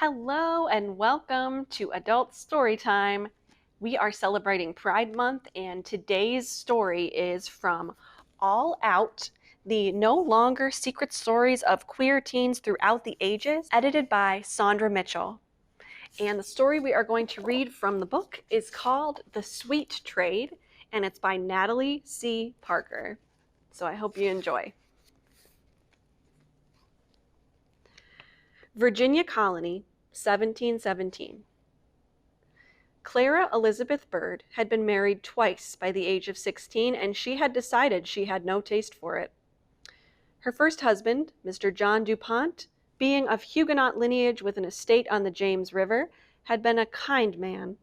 Hello and welcome to Adult Storytime. We are celebrating Pride Month, and today's story is from All Out, the no longer secret stories of queer teens throughout the ages, edited by Saundra Mitchell. And the story we are going to read from the book is called The Sweet Trade, and it's by Natalie C. Parker. So I hope you enjoy. Virginia Colony, 1717. Clara Elizabeth Bird had been married twice by the age of 16, and she had decided she had no taste for it. Her first husband, Mr. John DuPont, being of Huguenot lineage with an estate on the James River, had been a kind man.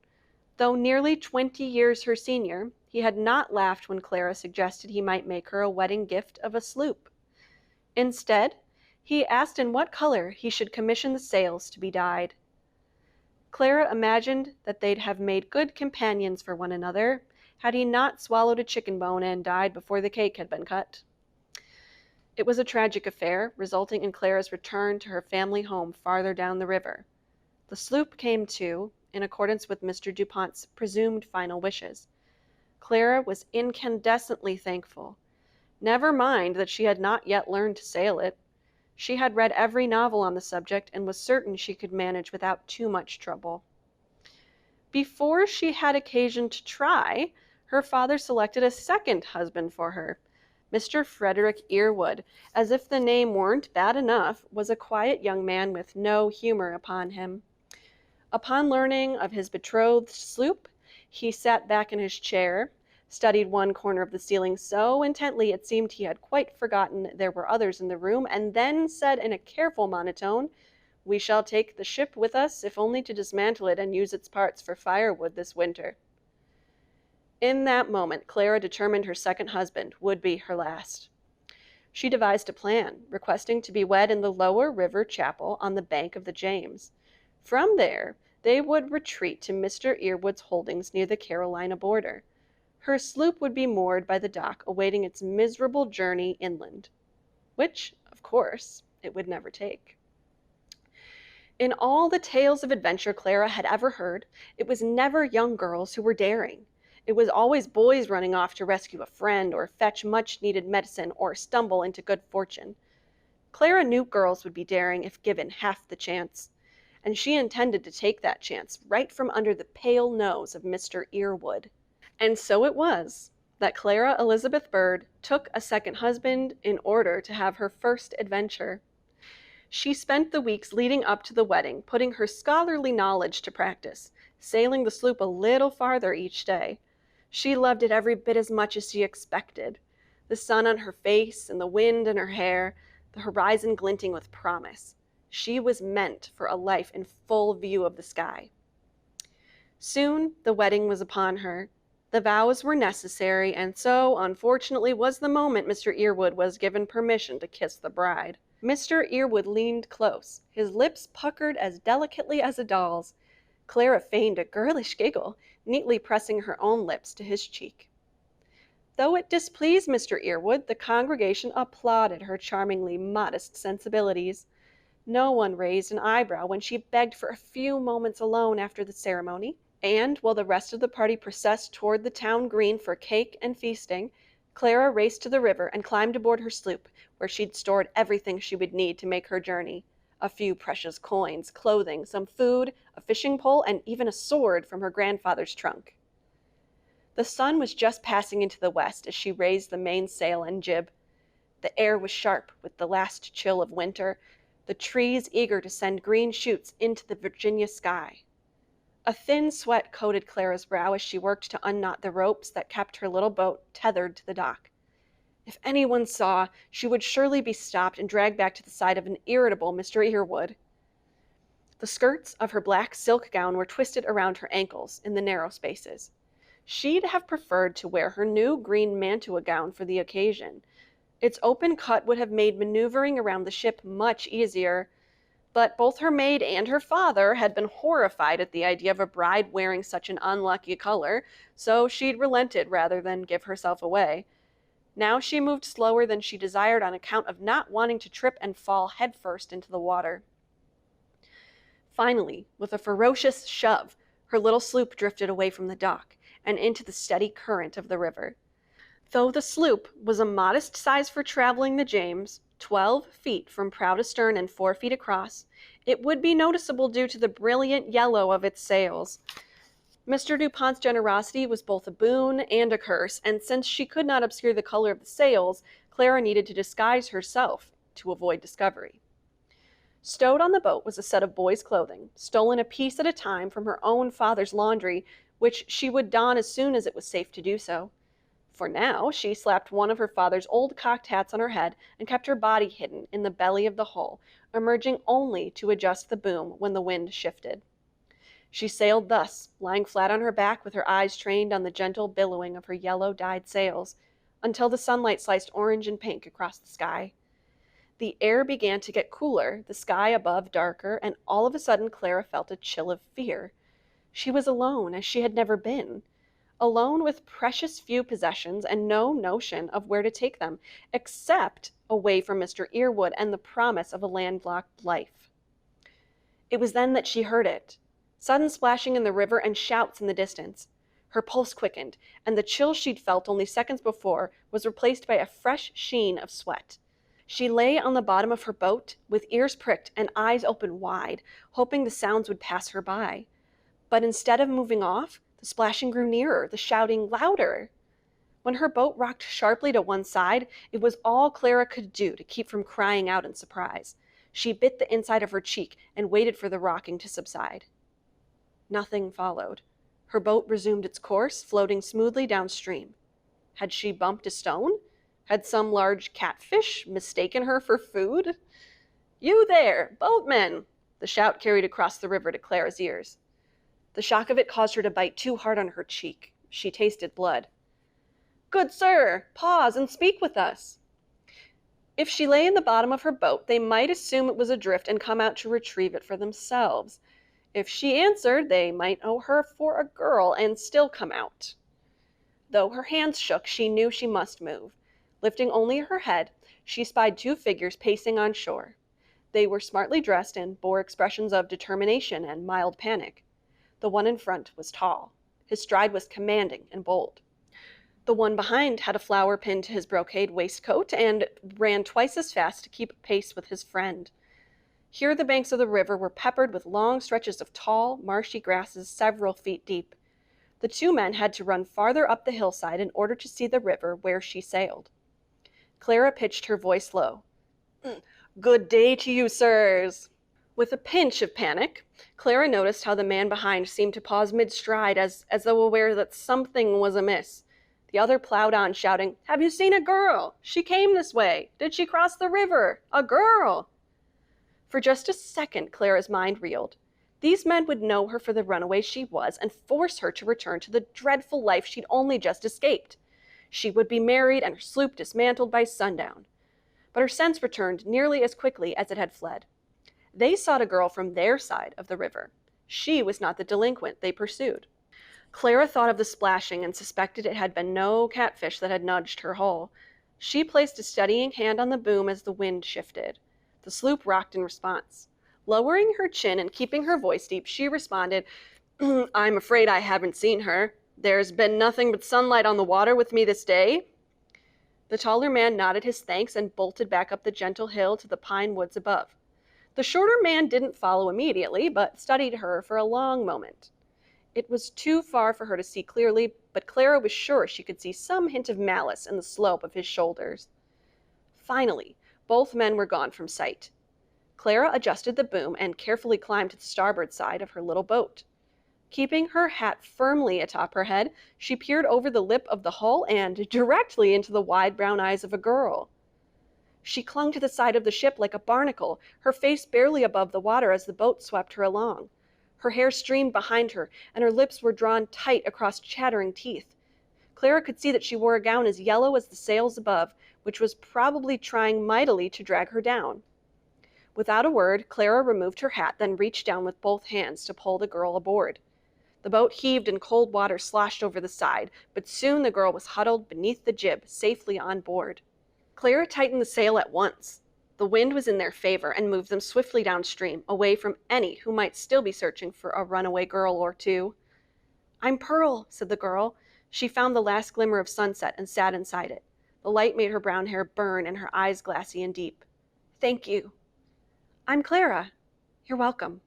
Though nearly 20 years her senior, he had not laughed when Clara suggested he might make her a wedding gift of a sloop. Instead, he asked in what color he should commission the sails to be dyed. Clara imagined that they'd have made good companions for one another had he not swallowed a chicken bone and died before the cake had been cut. It was a tragic affair, resulting in Clara's return to her family home farther down the river. The sloop came to, in accordance with Mr. DuPont's presumed final wishes. Clara was incandescently thankful. Never mind that she had not yet learned to sail it. She had read every novel on the subject and was certain she could manage without too much trouble. Before she had occasion to try, her father selected a second husband for her. Mr. Frederick Earwood, as if the name weren't bad enough, was a quiet young man with no humor upon him. Upon learning of his betrothed sloop, he sat back in his chair, studied one corner of the ceiling so intently it seemed he had quite forgotten there were others in the room, and then said in a careful monotone, "We shall take the ship with us, if only to dismantle it and use its parts for firewood this winter." In that moment, Clara determined her second husband would be her last. She devised a plan, requesting to be wed in the lower river chapel on the bank of the James. From there, they would retreat to Mr. Earwood's holdings near the Carolina border. Her sloop would be moored by the dock, awaiting its miserable journey inland, which, of course, it would never take. In all the tales of adventure Clara had ever heard, it was never young girls who were daring. It was always boys running off to rescue a friend, or fetch much-needed medicine, or stumble into good fortune. Clara knew girls would be daring if given half the chance, and she intended to take that chance right from under the pale nose of Mr. Earwood. And so it was that Clara Elizabeth Bird took a second husband in order to have her first adventure. She spent the weeks leading up to the wedding putting her scholarly knowledge to practice, sailing the sloop a little farther each day. She loved it every bit as much as she expected. The sun on her face and the wind in her hair, the horizon glinting with promise. She was meant for a life in full view of the sky. Soon the wedding was upon her. The vows were necessary, and so, unfortunately, was the moment Mr. Earwood was given permission to kiss the bride. Mr. Earwood leaned close, his lips puckered as delicately as a doll's. Clara feigned a girlish giggle, neatly pressing her own lips to his cheek. Though it displeased Mr. Earwood, the congregation applauded her charmingly modest sensibilities. No one raised an eyebrow when she begged for a few moments alone after the ceremony. And while the rest of the party processed toward the town green for cake and feasting, Clara raced to the river and climbed aboard her sloop, where she'd stored everything she would need to make her journey. A few precious coins, clothing, some food, a fishing pole, and even a sword from her grandfather's trunk. The sun was just passing into the west as she raised the mainsail and jib. The air was sharp with the last chill of winter, the trees eager to send green shoots into the Virginia sky. A thin sweat coated Clara's brow as she worked to unknot the ropes that kept her little boat tethered to the dock. If anyone saw, she would surely be stopped and dragged back to the side of an irritable Mr. Earwood. The skirts of her black silk gown were twisted around her ankles in the narrow spaces. She'd have preferred to wear her new green mantua gown for the occasion. Its open cut would have made maneuvering around the ship much easier, but both her maid and her father had been horrified at the idea of a bride wearing such an unlucky color, so she'd relented rather than give herself away. Now she moved slower than she desired on account of not wanting to trip and fall headfirst into the water. Finally, with a ferocious shove, her little sloop drifted away from the dock and into the steady current of the river. Though the sloop was a modest size for traveling the James, 12 feet from prow to stern and 4 feet across, it would be noticeable due to the brilliant yellow of its sails. Mr. DuPont's generosity was both a boon and a curse, and since she could not obscure the color of the sails, Clara needed to disguise herself to avoid discovery. Stowed on the boat was a set of boys' clothing, stolen a piece at a time from her own father's laundry, which she would don as soon as it was safe to do so. For now, she slapped one of her father's old cocked hats on her head and kept her body hidden in the belly of the hull, emerging only to adjust the boom when the wind shifted. She sailed thus, lying flat on her back with her eyes trained on the gentle billowing of her yellow-dyed sails, until the sunlight sliced orange and pink across the sky. The air began to get cooler, the sky above darker, and all of a sudden Clara felt a chill of fear. She was alone as she had never been. Alone with precious few possessions and no notion of where to take them, except away from Mr. Earwood and the promise of a landlocked life. It was then that she heard it. Sudden splashing in the river and shouts in the distance. Her pulse quickened, and the chill she'd felt only seconds before was replaced by a fresh sheen of sweat. She lay on the bottom of her boat, with ears pricked and eyes open wide, hoping the sounds would pass her by. But instead of moving off, the splashing grew nearer, the shouting louder. When her boat rocked sharply to one side, it was all Clara could do to keep from crying out in surprise. She bit the inside of her cheek and waited for the rocking to subside. Nothing followed. Her boat resumed its course, floating smoothly downstream. Had she bumped a stone? Had some large catfish mistaken her for food? "You there, boatmen!" The shout carried across the river to Clara's ears. The shock of it caused her to bite too hard on her cheek. She tasted blood. "Good sir, pause and speak with us." If she lay in the bottom of her boat, they might assume it was adrift and come out to retrieve it for themselves. If she answered, they might know her for a girl and still come out. Though her hands shook, she knew she must move. Lifting only her head, she spied 2 figures pacing on shore. They were smartly dressed and bore expressions of determination and mild panic. The one in front was tall. His stride was commanding and bold. The one behind had a flower pinned to his brocade waistcoat and ran twice as fast to keep pace with his friend. Here the banks of the river were peppered with long stretches of tall, marshy grasses several feet deep. The 2 men had to run farther up the hillside in order to see the river where she sailed. Clara pitched her voice low. "Good day to you, sirs." With a pinch of panic, Clara noticed how the man behind seemed to pause mid-stride as though aware that something was amiss. The other plowed on, shouting, "Have you seen a girl? She came this way. Did she cross the river? A girl!" For just a second, Clara's mind reeled. These men would know her for the runaway she was and force her to return to the dreadful life she'd only just escaped. She would be married and her sloop dismantled by sundown. But her sense returned nearly as quickly as it had fled. They sought a girl from their side of the river. She was not the delinquent they pursued. Clara thought of the splashing and suspected it had been no catfish that had nudged her hull. She placed a steadying hand on the boom as the wind shifted. The sloop rocked in response. Lowering her chin and keeping her voice deep, she responded, "I'm afraid I haven't seen her. There's been nothing but sunlight on the water with me this day." The taller man nodded his thanks and bolted back up the gentle hill to the pine woods above. The shorter man didn't follow immediately, but studied her for a long moment. It was too far for her to see clearly, but Clara was sure she could see some hint of malice in the slope of his shoulders. Finally, both men were gone from sight. Clara adjusted the boom and carefully climbed to the starboard side of her little boat. Keeping her hat firmly atop her head, she peered over the lip of the hull and directly into the wide brown eyes of a girl. She clung to the side of the ship like a barnacle, her face barely above the water as the boat swept her along. Her hair streamed behind her, and her lips were drawn tight across chattering teeth. Clara could see that she wore a gown as yellow as the sails above, which was probably trying mightily to drag her down. Without a word, Clara removed her hat, then reached down with both hands to pull the girl aboard. The boat heaved and cold water sloshed over the side, but soon the girl was huddled beneath the jib, safely on board. Clara tightened the sail at once. The wind was in their favor and moved them swiftly downstream, away from any who might still be searching for a runaway girl or two. "I'm Pearl," said the girl. She found the last glimmer of sunset and sat inside it. The light made her brown hair burn and her eyes glassy and deep. "Thank you." "I'm Clara." "You're welcome."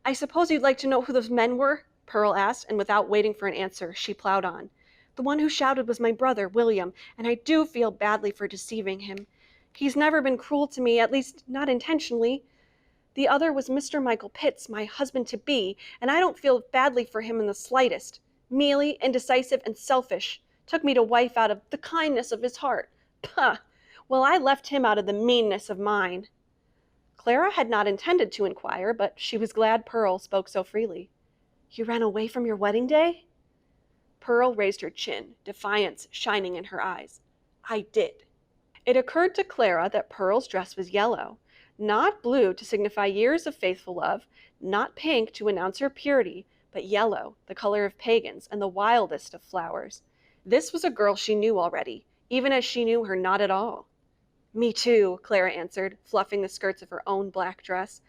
"I suppose you'd like to know who those men were?" Pearl asked, and without waiting for an answer, she plowed on. "The one who shouted was my brother, William, and I do feel badly for deceiving him. He's never been cruel to me, at least not intentionally. The other was Mr. Michael Pitts, my husband-to-be, and I don't feel badly for him in the slightest. Mealy, indecisive, and selfish. Took me to wife out of the kindness of his heart. Pah! Well, I left him out of the meanness of mine." Clara had not intended to inquire, but she was glad Pearl spoke so freely. "You ran away from your wedding day?" Pearl raised her chin, defiance shining in her eyes. "I did." It occurred to Clara that Pearl's dress was yellow, not blue to signify years of faithful love, not pink to announce her purity, but yellow, the color of pagans and the wildest of flowers. This was a girl she knew already, even as she knew her not at all. "Me too," Clara answered, fluffing the skirts of her own black dress.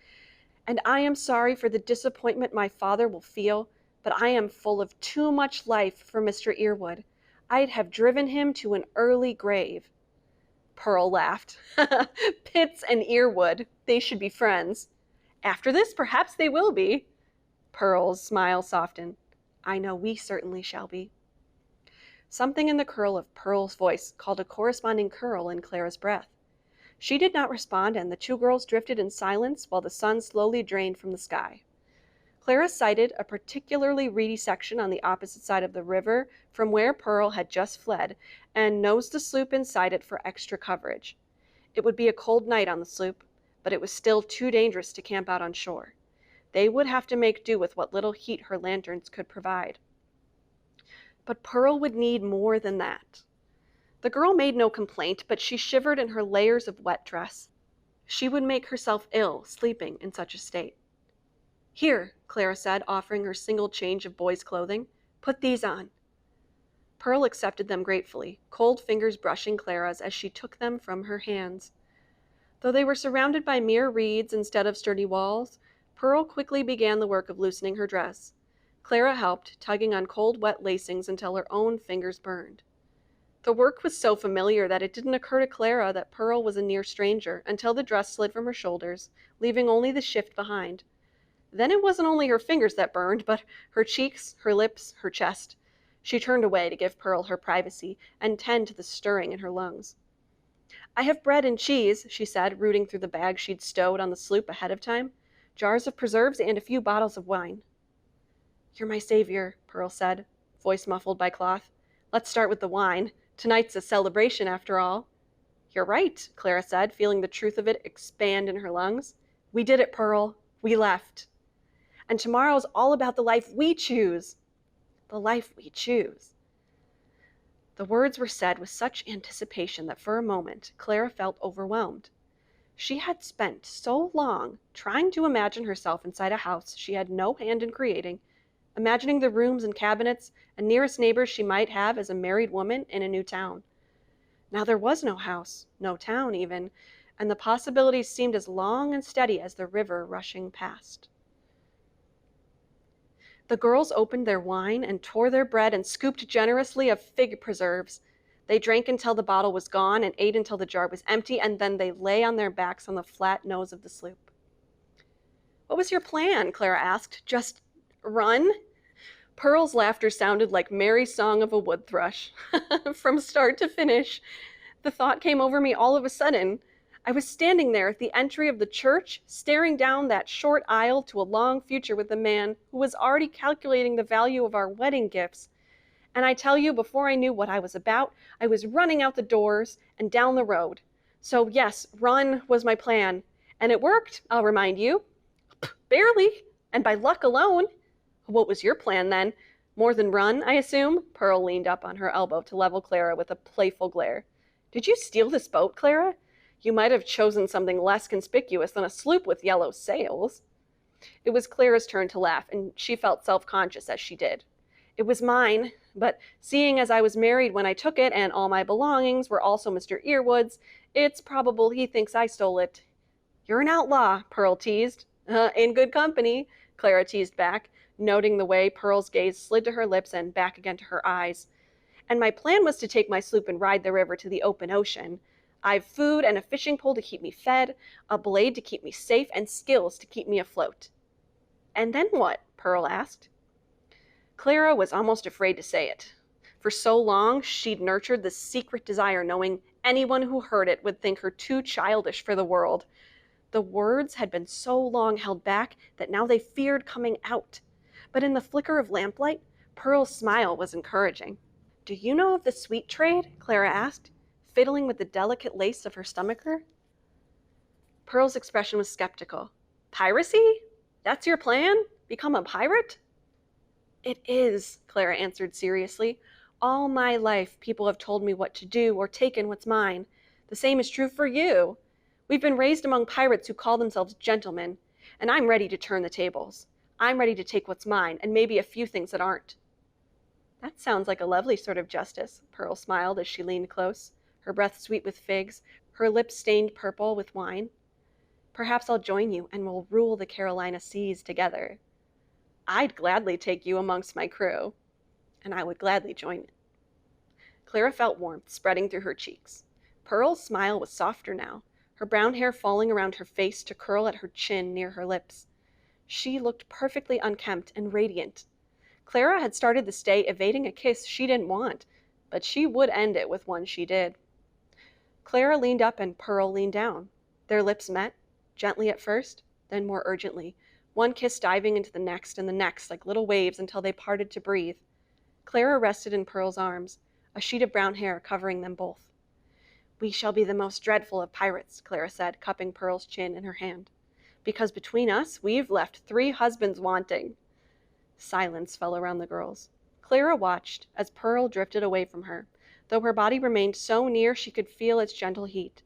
"And I am sorry for the disappointment my father will feel, but I am full of too much life for Mr. Earwood. I'd have driven him to an early grave." Pearl laughed. "Pitts and Earwood, they should be friends. After this, perhaps they will be." Pearl's smile softened. "I know we certainly shall be." Something in the curl of Pearl's voice called a corresponding curl in Clara's breath. She did not respond, and the two girls drifted in silence while the sun slowly drained from the sky. Clara sighted a particularly reedy section on the opposite side of the river from where Pearl had just fled, and nosed the sloop inside it for extra coverage. It would be a cold night on the sloop, but it was still too dangerous to camp out on shore. They would have to make do with what little heat her lanterns could provide. But Pearl would need more than that. The girl made no complaint, but she shivered in her layers of wet dress. She would make herself ill sleeping in such a state. "Here," Clara said, offering her single change of boys' clothing. "Put these on." Pearl accepted them gratefully, cold fingers brushing Clara's as she took them from her hands. Though they were surrounded by mere reeds instead of sturdy walls, Pearl quickly began the work of loosening her dress. Clara helped, tugging on cold, wet lacings until her own fingers burned. The work was so familiar that it didn't occur to Clara that Pearl was a near stranger until the dress slid from her shoulders, leaving only the shift behind. Then it wasn't only her fingers that burned, but her cheeks, her lips, her chest. She turned away to give Pearl her privacy and tend to the stirring in her lungs. "I have bread and cheese," she said, rooting through the bag she'd stowed on the sloop ahead of time. "Jars of preserves and a few bottles of wine." "You're my savior," Pearl said, voice muffled by cloth. "Let's start with the wine. Tonight's a celebration, after all." "You're right," Clara said, feeling the truth of it expand in her lungs. "We did it, Pearl. We left. And tomorrow's all about the life we choose." The life we choose. The words were said with such anticipation that for a moment Clara felt overwhelmed. She had spent so long trying to imagine herself inside a house she had no hand in creating, imagining the rooms and cabinets and nearest neighbors she might have as a married woman in a new town. Now there was no house, no town even, and the possibilities seemed as long and steady as the river rushing past. The girls opened their wine and tore their bread and scooped generously of fig preserves. They drank until the bottle was gone and ate until the jar was empty, and then they lay on their backs on the flat nose of the sloop. "What was your plan?" Clara asked. "Just run?" Pearl's laughter sounded like merry song of a wood thrush. "From start to finish. The thought came over me all of a sudden. I was standing there at the entry of the church, staring down that short aisle to a long future with a man who was already calculating the value of our wedding gifts. And I tell you, before I knew what I was about, I was running out the doors and down the road. So yes, run was my plan. And it worked, I'll remind you. Barely, and by luck alone." "What was your plan then? More than run, I assume?" Pearl leaned up on her elbow to level Clara with a playful glare. "Did you steal this boat, Clara? You might have chosen something less conspicuous than a sloop with yellow sails." It was Clara's turn to laugh, and she felt self-conscious as she did. "It was mine, but seeing as I was married when I took it and all my belongings were also Mr. Earwood's, It's probable he thinks I stole it. You're an outlaw, Pearl teased. In good company, Clara teased back, noting the way Pearl's gaze slid to her lips and back again to her eyes. And my plan was to take my sloop and ride the river to the open ocean. I've food and a fishing pole to keep me fed, a blade to keep me safe, and skills to keep me afloat. And then what? Pearl asked. Clara was almost afraid to say it. For so long, she'd nurtured this secret desire, knowing anyone who heard it would think her too childish for the world. The words had been so long held back that now they feared coming out. But in the flicker of lamplight, Pearl's smile was encouraging. Do you know of the sweet trade? Clara asked, fiddling with the delicate lace of her stomacher. Pearl's expression was skeptical. Piracy? That's your plan? Become a pirate? It is, Clara answered seriously. All my life, people have told me what to do or taken what's mine. The same is true for you. We've been raised among pirates who call themselves gentlemen, and I'm ready to turn the tables. I'm ready to take what's mine, and maybe a few things that aren't. That sounds like a lovely sort of justice, Pearl smiled as she leaned close, her breath sweet with figs, her lips stained purple with wine. Perhaps I'll join you, and we'll rule the Carolina seas together. I'd gladly take you amongst my crew, and I would gladly join it. Clara felt warmth spreading through her cheeks. Pearl's smile was softer now, her brown hair falling around her face to curl at her chin near her lips. She looked perfectly unkempt and radiant. Clara had started the day evading a kiss she didn't want, but she would end it with one she did. Clara leaned up and Pearl leaned down. Their lips met, gently at first, then more urgently, one kiss diving into the next and the next like little waves until they parted to breathe. Clara rested in Pearl's arms, a sheet of brown hair covering them both. We shall be the most dreadful of pirates, Clara said, cupping Pearl's chin in her hand. Because between us, we've left 3 husbands wanting. Silence fell around the girls. Clara watched as Pearl drifted away from her, though her body remained so near she could feel its gentle heat.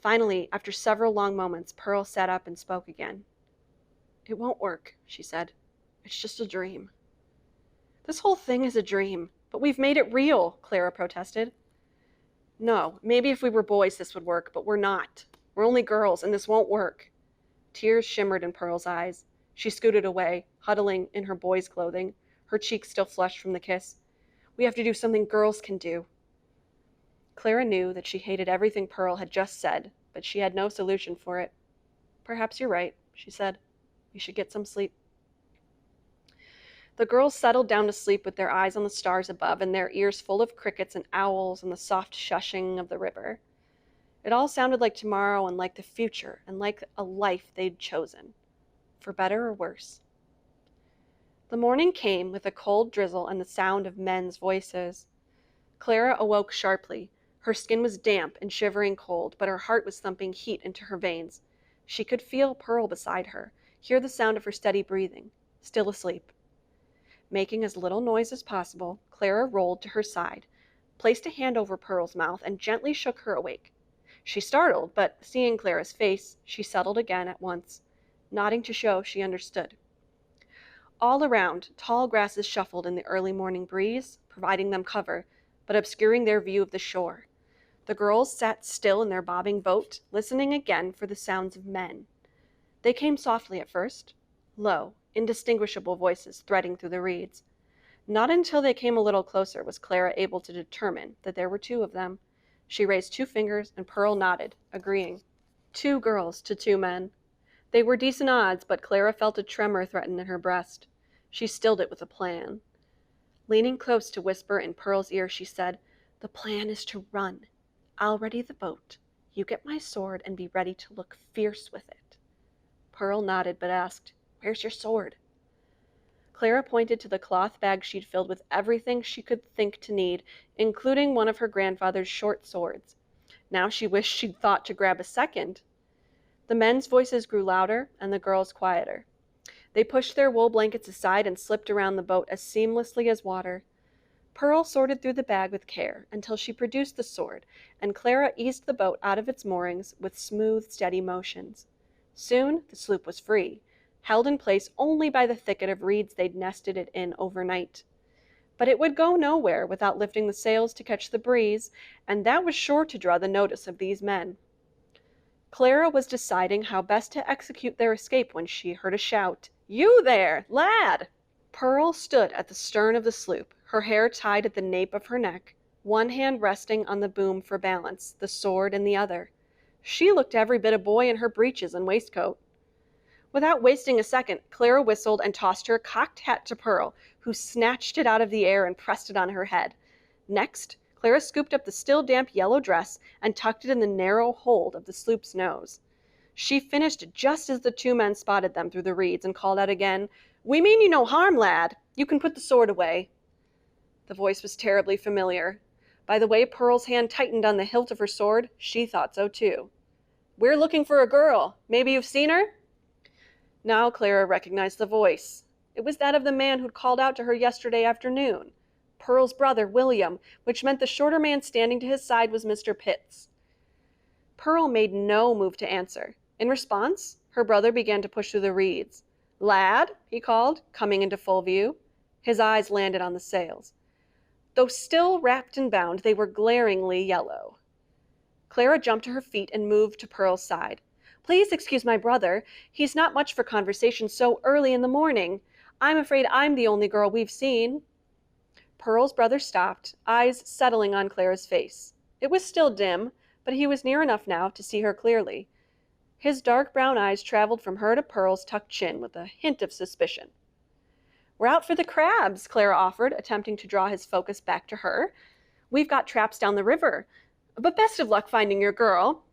Finally, after several long moments, Pearl sat up and spoke again. It won't work, she said. It's just a dream. This whole thing is a dream, but we've made it real, Clara protested. No, maybe if we were boys this would work, but we're not. We're only girls, and this won't work. Tears shimmered in Pearl's eyes. She scooted away, huddling in her boy's clothing, her cheeks still flushed from the kiss. We have to do something girls can do. Clara knew that she hated everything Pearl had just said, but she had no solution for it. Perhaps you're right, she said. We should get some sleep. The girls settled down to sleep with their eyes on the stars above and their ears full of crickets and owls and the soft shushing of the river. It all sounded like tomorrow and like the future and like a life they'd chosen, for better or worse. The morning came with a cold drizzle and the sound of men's voices. Clara awoke sharply. Her skin was damp and shivering cold, but her heart was thumping heat into her veins. She could feel Pearl beside her, hear the sound of her steady breathing, still asleep. Making as little noise as possible, Clara rolled to her side, placed a hand over Pearl's mouth, and gently shook her awake. She startled, but seeing Clara's face, she settled again at once, nodding to show she understood. All around, tall grasses shuffled in the early morning breeze, providing them cover, but obscuring their view of the shore. The girls sat still in their bobbing boat, listening again for the sounds of men. They came softly at first, low, indistinguishable voices threading through the reeds. Not until they came a little closer was Clara able to determine that there were 2 of them. She raised 2 fingers, and Pearl nodded, agreeing. 2 girls to 2 men. They were decent odds, but Clara felt a tremor threaten in her breast. She stilled it with a plan. Leaning close to whisper in Pearl's ear, she said, The plan is to run. I'll ready the boat. You get my sword and be ready to look fierce with it. Pearl nodded, but asked, Where's your sword? Clara pointed to the cloth bag she'd filled with everything she could think to need, including one of her grandfather's short swords. Now she wished she'd thought to grab a second. The men's voices grew louder and the girls quieter. They pushed their wool blankets aside and slipped around the boat as seamlessly as water. Pearl sorted through the bag with care until she produced the sword, and Clara eased the boat out of its moorings with smooth, steady motions. Soon the sloop was free, held in place only by the thicket of reeds they'd nested it in overnight. But it would go nowhere without lifting the sails to catch the breeze, and that was sure to draw the notice of these men. Clara was deciding how best to execute their escape when she heard a shout. "You there, lad!" Pearl stood at the stern of the sloop, her hair tied at the nape of her neck, one hand resting on the boom for balance, the sword in the other. She looked every bit a boy in her breeches and waistcoat. Without wasting a second, Clara whistled and tossed her cocked hat to Pearl, who snatched it out of the air and pressed it on her head. Next, Clara scooped up the still damp yellow dress and tucked it in the narrow hold of the sloop's nose. She finished just as the two men spotted them through the reeds and called out again, "We mean you no harm, lad. You can put the sword away." The voice was terribly familiar. By the way Pearl's hand tightened on the hilt of her sword, she thought so too. "We're looking for a girl. Maybe you've seen her?" Now Clara recognized the voice. It was that of the man who'd called out to her yesterday afternoon. Pearl's brother, William, which meant the shorter man standing to his side was Mr. Pitts. Pearl made no move to answer. In response, her brother began to push through the reeds. "Lad," he called, coming into full view. His eyes landed on the sails. Though still wrapped and bound, they were glaringly yellow. Clara jumped to her feet and moved to Pearl's side. "Please excuse my brother. He's not much for conversation so early in the morning. I'm afraid I'm the only girl we've seen." Pearl's brother stopped, eyes settling on Clara's face. It was still dim, but he was near enough now to see her clearly. His dark brown eyes traveled from her to Pearl's tucked chin with a hint of suspicion. "We're out for the crabs," Clara offered, attempting to draw his focus back to her. "We've got traps down the river. But best of luck finding your girl."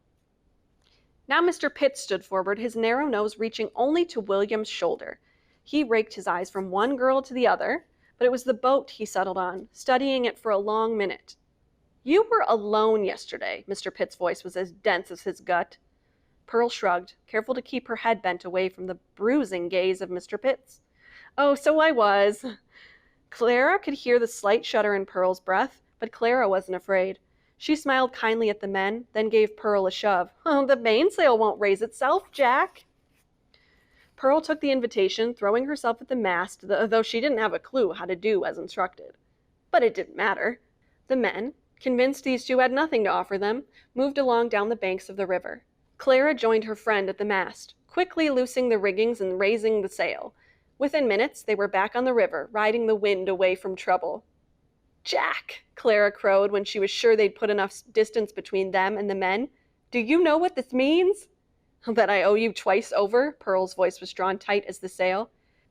Now Mr. Pitts stood forward, his narrow nose reaching only to William's shoulder. He raked his eyes from one girl to the other, but it was the boat he settled on, studying it for a long minute. "You were alone yesterday." Mr. Pitts' voice was as dense as his gut. Pearl shrugged, careful to keep her head bent away from the bruising gaze of Mr. Pitts. "Oh, so I was." Clara could hear the slight shudder in Pearl's breath, but Clara wasn't afraid. She smiled kindly at the men, then gave Pearl a shove. "Oh, the mainsail won't raise itself, Jack." Pearl took the invitation, throwing herself at the mast, though she didn't have a clue how to do as instructed. But it didn't matter. The men, convinced these two had nothing to offer them, moved along down the banks of the river. Clara joined her friend at the mast, quickly loosing the riggings and raising the sail. Within minutes, they were back on the river, riding the wind away from trouble. "Jack," Clara crowed when she was sure they'd put enough distance between them and the men, "do you know what this means?" "That I owe you twice over?" Pearl's voice was drawn tight as the sail.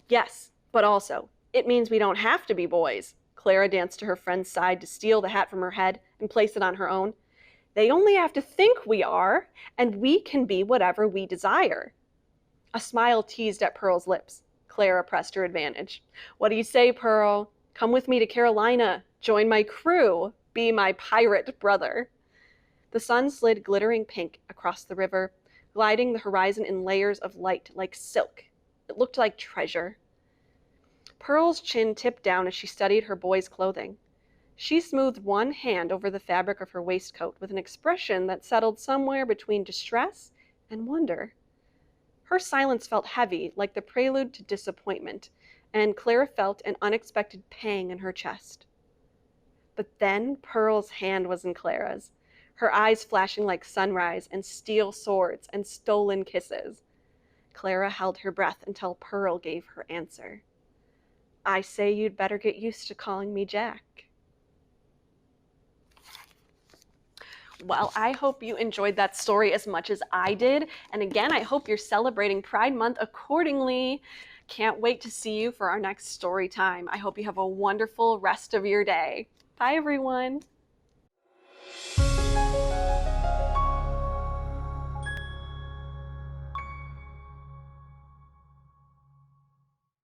"Yes, but also, it means we don't have to be boys." Clara danced to her friend's side to steal the hat from her head and place it on her own. "They only have to think we are, and we can be whatever we desire." A smile teased at Pearl's lips. Clara pressed her advantage. "What do you say, Pearl? Come with me to Carolina. Join my crew. Be my pirate brother." The sun slid glittering pink across the river, gliding the horizon in layers of light like silk. It looked like treasure. Pearl's chin tipped down as she studied her boy's clothing. She smoothed one hand over the fabric of her waistcoat with an expression that settled somewhere between distress and wonder. Her silence felt heavy, like the prelude to disappointment, and Clara felt an unexpected pang in her chest. But then Pearl's hand was in Clara's, her eyes flashing like sunrise and steel swords and stolen kisses. Clara held her breath until Pearl gave her answer. "I say you'd better get used to calling me Jack." Well, I hope you enjoyed that story as much as I did. And again, I hope you're celebrating Pride Month accordingly. Can't wait to see you for our next story time. I hope you have a wonderful rest of your day. Bye, everyone.